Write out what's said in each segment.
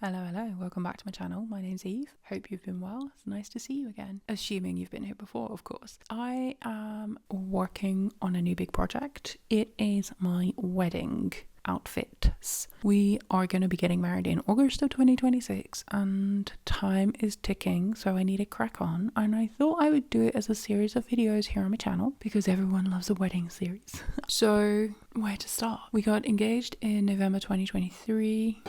Hello, welcome back to my channel. My name's Eve. Hope you've been well. It's nice to see you again. Assuming you've been here before, of course. I am working on a new big project. It is my wedding outfits. We are going to be getting married in August of 2026 and time is ticking, so I need to crack on, and I thought I would do it as a series of videos here on my channel because everyone loves a wedding series. So where to start? We got engaged in November 2023.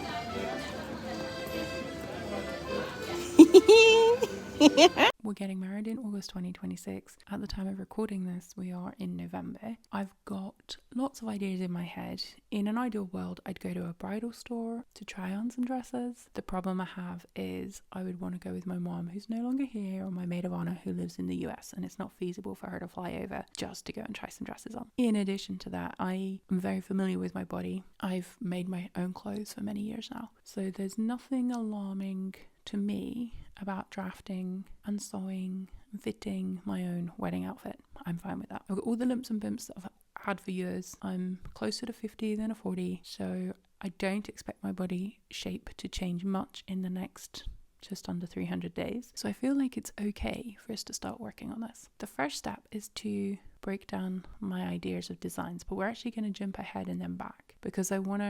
We're getting married in August 2026. At the time of recording this, we are in November. I've got lots of ideas in my head. In an ideal world, I'd go to a bridal store to try on some dresses. The problem I have is I would want to go with my mom, who's no longer here, or my maid of honor, who lives in the US, and it's not feasible for her to fly over just to go and try some dresses on. In addition to that, I am very familiar with my body. I've made my own clothes for many years now, so there's nothing alarming to me about drafting and sewing and fitting my own wedding outfit. I'm fine with that. I've got all the lumps and bumps that I've had for years. I'm closer to 50 than a 40, so I don't expect my body shape to change much in the next just under 300 days. So I feel like it's okay for us to start working on this. The first step is to break down my ideas of designs, but we're actually going to jump ahead and then back because I don't want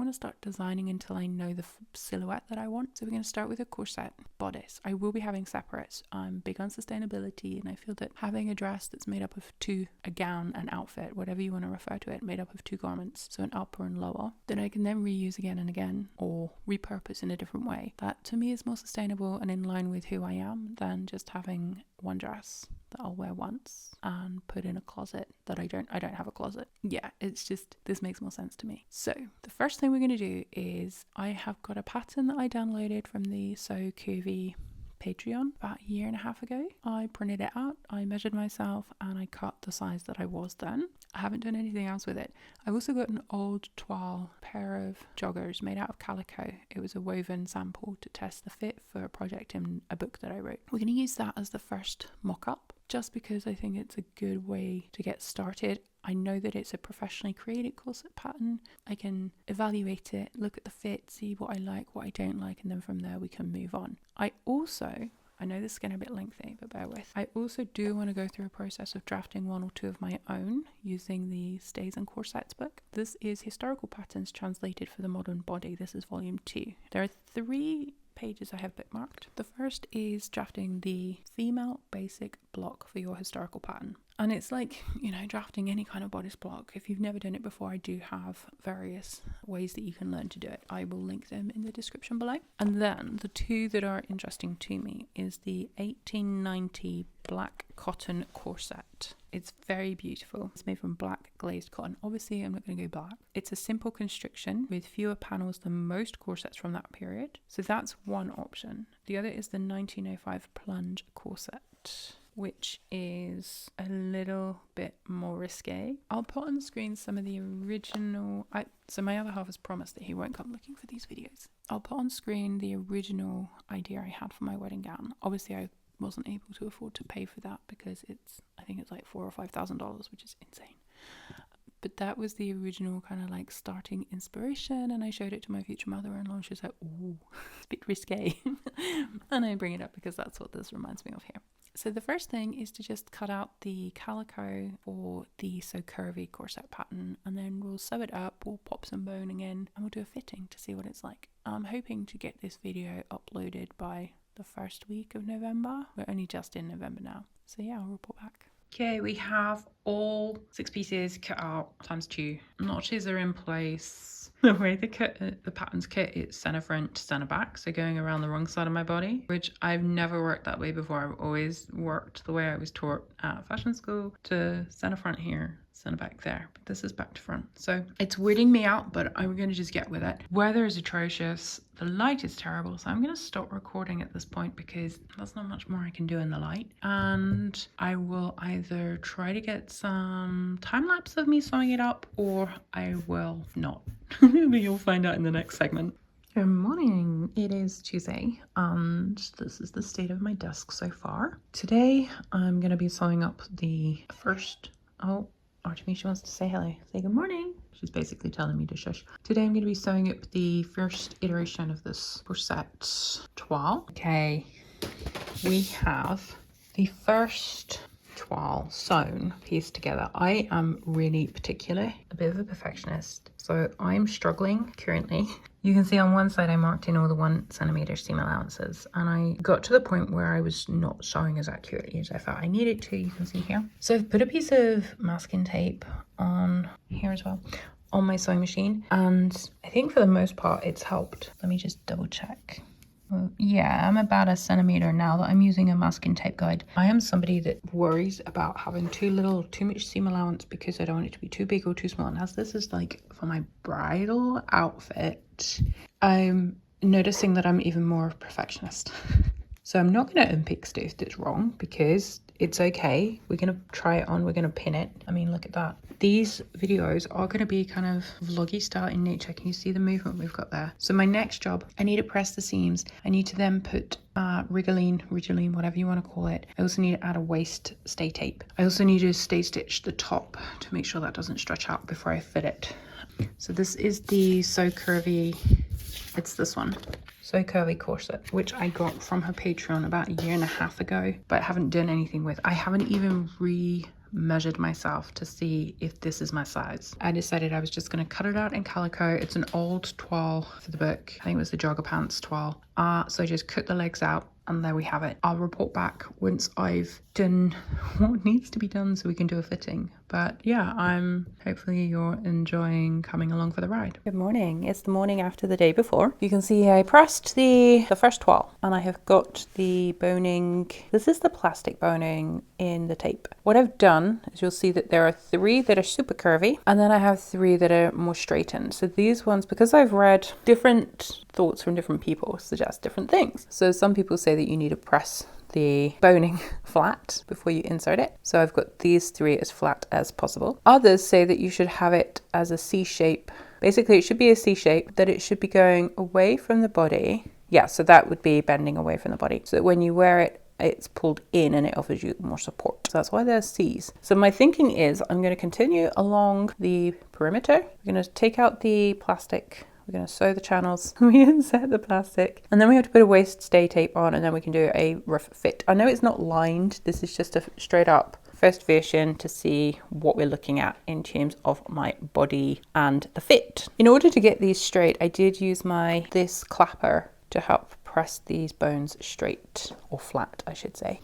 to start designing until I know the silhouette that I want. So we're going to start with a corset bodice. I will be having separates. I'm big on sustainability, and I feel that having a dress that's made up of a gown, an outfit, whatever you want to refer to it, made up of two garments, so an upper and lower, that I can then reuse again and again or repurpose in a different way. That to me is more sustainable and in line with who I am than just having one dress that I'll wear once and put in a closet that I don't have a closet. Yeah, it's just, this makes more sense to me. So the first thing we're going to do is I have got a pattern that I downloaded from the So Curvy Patreon about a year and a half ago. I printed it out, I measured myself, and I cut the size that I was then. I haven't done anything else with it. I've also got an old toile pair of joggers made out of calico. It was a woven sample to test the fit for a project in a book that I wrote. We're going to use that as the first mock-up just because I think it's a good way to get started. I know that it's a professionally created corset pattern. I can evaluate it, look at the fit, see what I like, what I don't like, and then from there we can move on. I know this is getting a bit lengthy, but bear with. I also do want to go through a process of drafting one or two of my own using the Stays and Corsets book. This is Historical Patterns Translated for the Modern Body. This is volume 2. There are 3 pages I have bookmarked. The first is drafting the female basic block for your historical pattern. And it's like, drafting any kind of bodice block. If you've never done it before, I do have various ways that you can learn to do it. I will link them in the description below. And then the 2 that are interesting to me is the 1890 black cotton corset. It's very beautiful. It's made from black glazed cotton. Obviously, I'm not going to go black. It's a simple constriction with fewer panels than most corsets from that period. So that's one option. The other is the 1905 plunge corset, which is a little bit more risque. I'll put on the screen some of the original... So my other half has promised that he won't come looking for these videos. I'll put on screen the original idea I had for my wedding gown. Obviously, I wasn't able to afford to pay for that because I think it's like $4,000 or $5,000, which is insane. But that was the original kind of like starting inspiration, and I showed it to my future mother-in-law and she was like, ooh, it's a bit risque. And I bring it up because that's what this reminds me of here. So the first thing is to just cut out the calico for the So Curvy corset pattern, and then we'll sew it up, we'll pop some boning in, and we'll do a fitting to see what it's like. I'm hoping to get this video uploaded by the first week of November. We're only just in November now. So yeah, I'll report back. Okay, we have all 6 pieces cut out ×2. Notches are in place. The way the pattern's cut, it's center front, center back, so going around the wrong side of my body, which I've never worked that way before. I've always worked the way I was taught at fashion school, to center front here, center back there, but this is back to front. So it's weirding me out, but I'm going to just get with it. Weather is atrocious. The light is terrible, so I'm going to stop recording at this point because there's not much more I can do in the light. And I will either try to get some time lapse of me sewing it up, or I will not. You'll find out in the next segment. Good morning. It is Tuesday and this is the state of my desk so far. Today I'm going to be sewing up the first... Oh, Artemisha wants to say hello. Say good morning. She's basically telling me to shush. Today I'm going to be sewing up the first iteration of this corset toile. Okay, we have the first toile sewn, pieced together. I am really particular, a bit of a perfectionist, so I'm struggling currently. You can see on one side I marked in all the 1 centimeter seam allowances, and I got to the point where I was not sewing as accurately as I thought I needed to. You can see here. So I've put a piece of masking tape on here as well on my sewing machine, and I think for the most part it's helped. Let me just double check. Yeah, I'm about 1 centimeter now that I'm using a masking tape guide. I am somebody that worries about having too much seam allowance because I don't want it to be too big or too small. And as this is like for my bridal outfit, I'm noticing that I'm even more perfectionist. So I'm not going to unpick stuff that's wrong because it's okay. We're going to try it on. We're going to pin it. I mean, look at that. These videos are going to be kind of vloggy style in nature. Can you see the movement we've got there? So my next job, I need to press the seams. I need to then put Ridgeline, whatever you want to call it. I also need to add a waist stay tape. I also need to stay stitch the top to make sure that doesn't stretch out before I fit it. So this is the So Curvy, it's this one. So Curvy corset, which I got from her Patreon about 1.5 years ago, but I haven't done anything with. I haven't even measured myself to see if this is my size. I decided I was just going to cut it out in calico. It's an old toile for the book. I think it was the jogger pants toile. So I just cut the legs out and there we have it. I'll report back once I've done what needs to be done so we can do a fitting. But yeah, hopefully you're enjoying coming along for the ride. Good morning. It's the morning after the day before. You can see I pressed the first toile and I have got the boning. This is the plastic boning in the tape. What I've done is you'll see that there are 3 that are super curvy and then I have 3 that are more straightened. So these ones, because I've read different thoughts from different people, suggest different things. So some people say that you need to press the boning flat before you insert it. So I've got these 3 as flat as possible. Others say that you should have it as a C shape. Basically, it should be a C shape, that it should be going away from the body. Yeah, so that would be bending away from the body. So that when you wear it, it's pulled in and it offers you more support. So that's why there's C's. So my thinking is I'm going to continue along the perimeter. We're going to take out the plastic. We're going to sew the channels, we insert the plastic, and then we have to put a waist stay tape on, and then we can do a rough fit. I know it's not lined. This is just a straight up first version to see what we're looking at in terms of my body and the fit. In order to get these straight, I did use this clapper to help press these bones straight, or flat, I should say.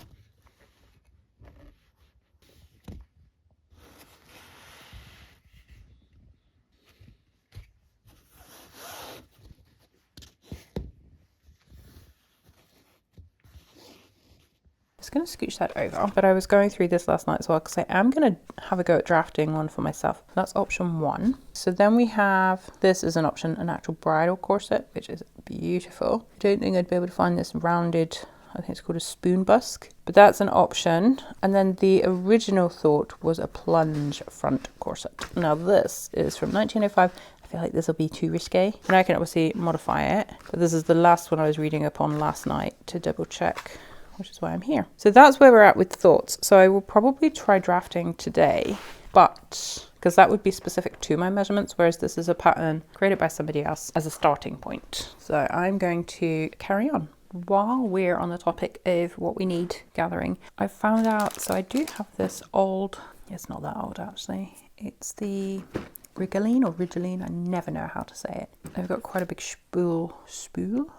Just going to scooch that over, but I was going through this last night as well because I am going to have a go at drafting one for myself. That's option 1. So then we have, this is an option, an actual bridal corset, which is beautiful. I don't think I'd be able to find this rounded, I think it's called a spoon busk, but that's an option. And then the original thought was a plunge front corset. Now this is from 1905. I feel like this will be too risque, and I can obviously modify it, but this is the last one I was reading up on last night to double check, which is why I'm here. So that's where we're at with thoughts. So I will probably try drafting today, but because that would be specific to my measurements, whereas this is a pattern created by somebody else as a starting point. So I'm going to carry on. While we're on the topic of what we need gathering, I found out, so I do have this old, it's not that old actually, it's the Ridgeline, I never know how to say it. I've got quite a big spool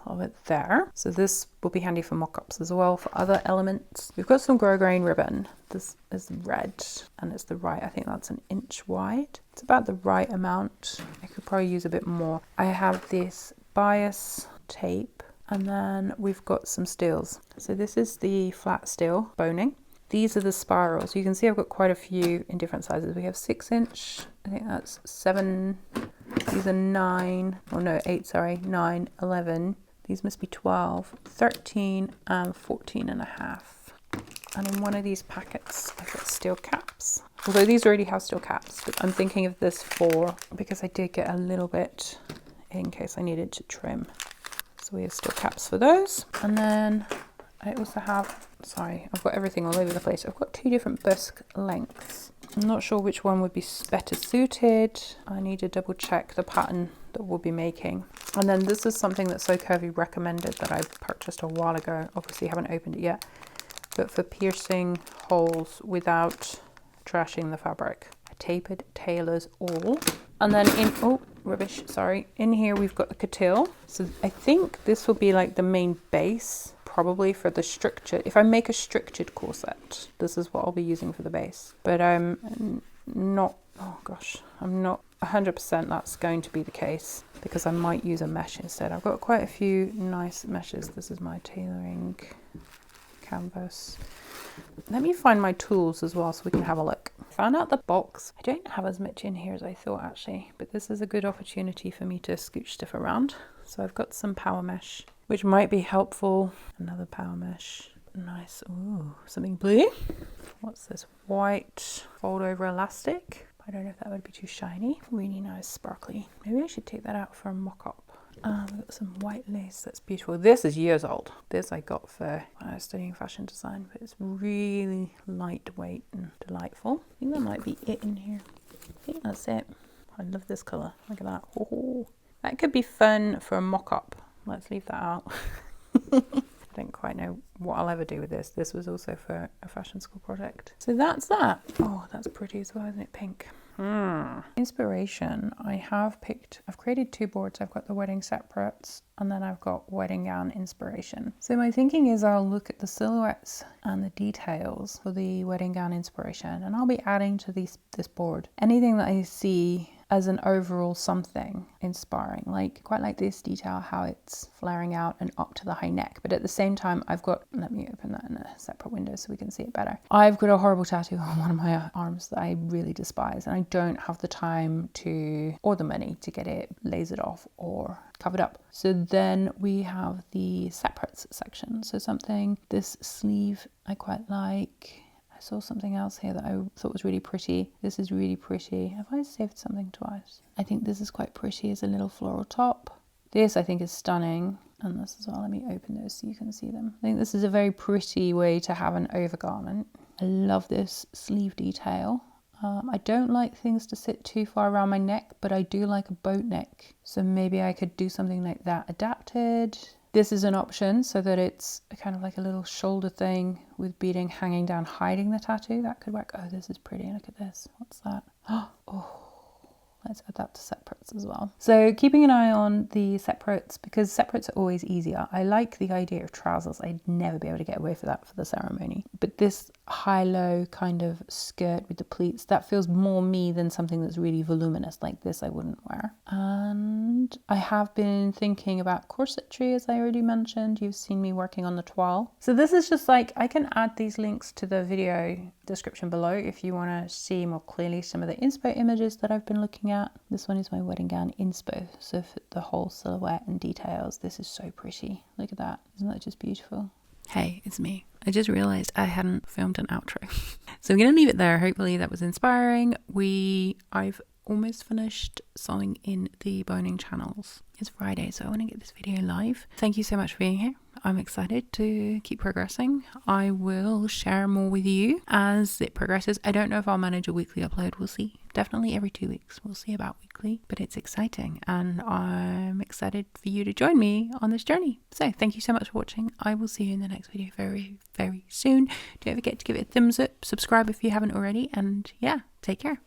of it there. So this will be handy for mock-ups as well for other elements. We've got some grosgrain ribbon. This is red and it's the right, I think that's 1 inch wide. It's about the right amount. I could probably use a bit more. I have this bias tape and then we've got some steels. So this is the flat steel boning. These are the spirals. You can see I've got quite a few in different sizes. We have 6 inch, I think that's 7, these are 9, oh no, 8, sorry, 9, 11. These must be 12, 13 and 14 and a half. And in one of these packets, I've got steel caps. Although these already have steel caps, but I'm thinking of this because I did get a little bit in case I needed to trim. So we have steel caps for those. And then I also have, sorry, I've got everything all over the place. I've got 2 different busk lengths. I'm not sure which one would be better suited. I need to double check the pattern that we'll be making. And then this is something that So Curvy recommended that I purchased a while ago. Obviously haven't opened it yet, but for piercing holes without trashing the fabric. A tapered tailor's awl. And then in here we've got the coutil. So I think this will be like the main base, probably for the structure. If I make a structured corset, this is what I'll be using for the base. But I'm not 100% that's going to be the case, because I might use a mesh instead. I've got quite a few nice meshes. This is my tailoring canvas. Let me find my tools as well so we can have a look. Found out the box. I don't have as much in here as I thought actually, but this is a good opportunity for me to scooch stuff around. So I've got some power mesh, which might be helpful. Another power mesh. Nice. Ooh, something blue. What's this? White fold over elastic. I don't know if that would be too shiny. Really nice, sparkly. Maybe I should take that out for a mock-up. We've got some white lace that's beautiful. This is years old. This I got for when I was studying fashion design, but it's really lightweight and delightful. I think that might be it in here. I think that's it. I love this colour. Look at that. Oh, that could be fun for a mock-up. Let's leave that out. I don't quite know what I'll ever do with this. This was also for a fashion school project. So that's that. Oh, that's pretty as well, isn't it? Pink. Inspiration. I've created 2 boards. I've got the wedding separates and then I've got wedding gown inspiration. So my thinking is I'll look at the silhouettes and the details for the wedding gown inspiration, and I'll be adding to this board anything that I see as an overall something inspiring. Like, quite like this detail, how it's flaring out and up to the high neck, but at the same time I've got, let me open that in a separate window so we can see it better. I've got a horrible tattoo on one of my arms that I really despise, and I don't have the time or the money to get it lasered off or covered up. So then we have the separates section. So this sleeve I quite like. I saw something else here that I thought was really pretty. This is really pretty. Have I saved something twice? I think this is quite pretty as a little floral top. This I think is stunning. And this as well. Let me open those so you can see them. I think this is a very pretty way to have an overgarment. I love this sleeve detail. I don't like things to sit too far around my neck, but I do like a boat neck. So maybe I could do something like that adapted. This is an option so that it's kind of like a little shoulder thing with beading hanging down, hiding the tattoo. That could work. Oh, this is pretty. Look at this. What's that? Oh. Let's add that to separates as well. So keeping an eye on the separates, because separates are always easier. I like the idea of trousers. I'd never be able to get away with that for the ceremony. But this high-low kind of skirt with the pleats, that feels more me than something that's really voluminous. Like this I wouldn't wear. And I have been thinking about corsetry, as I already mentioned. You've seen me working on the toile. So this is just like, I can add these links to the video description below if you want to see more clearly some of the inspo images that I've been looking at. This one is my wedding gown inspo, so for the whole silhouette and details. This is so pretty. Look at that. Isn't that just beautiful? Hey, it's me. I just realized I hadn't filmed an outro. So I'm gonna leave it there. Hopefully that was inspiring. I've almost finished sewing in the boning channels. It's Friday, so I want to get this video live. Thank you so much for being here. I'm excited to keep progressing. I will share more with you as it progresses. I don't know if I'll manage a weekly upload. We'll see. Definitely every 2 weeks. We'll see about weekly, but it's exciting and I'm excited for you to join me on this journey. So thank you so much for watching. I will see you in the next video very, very soon. Don't forget to give it a thumbs up, subscribe if you haven't already, and yeah, take care.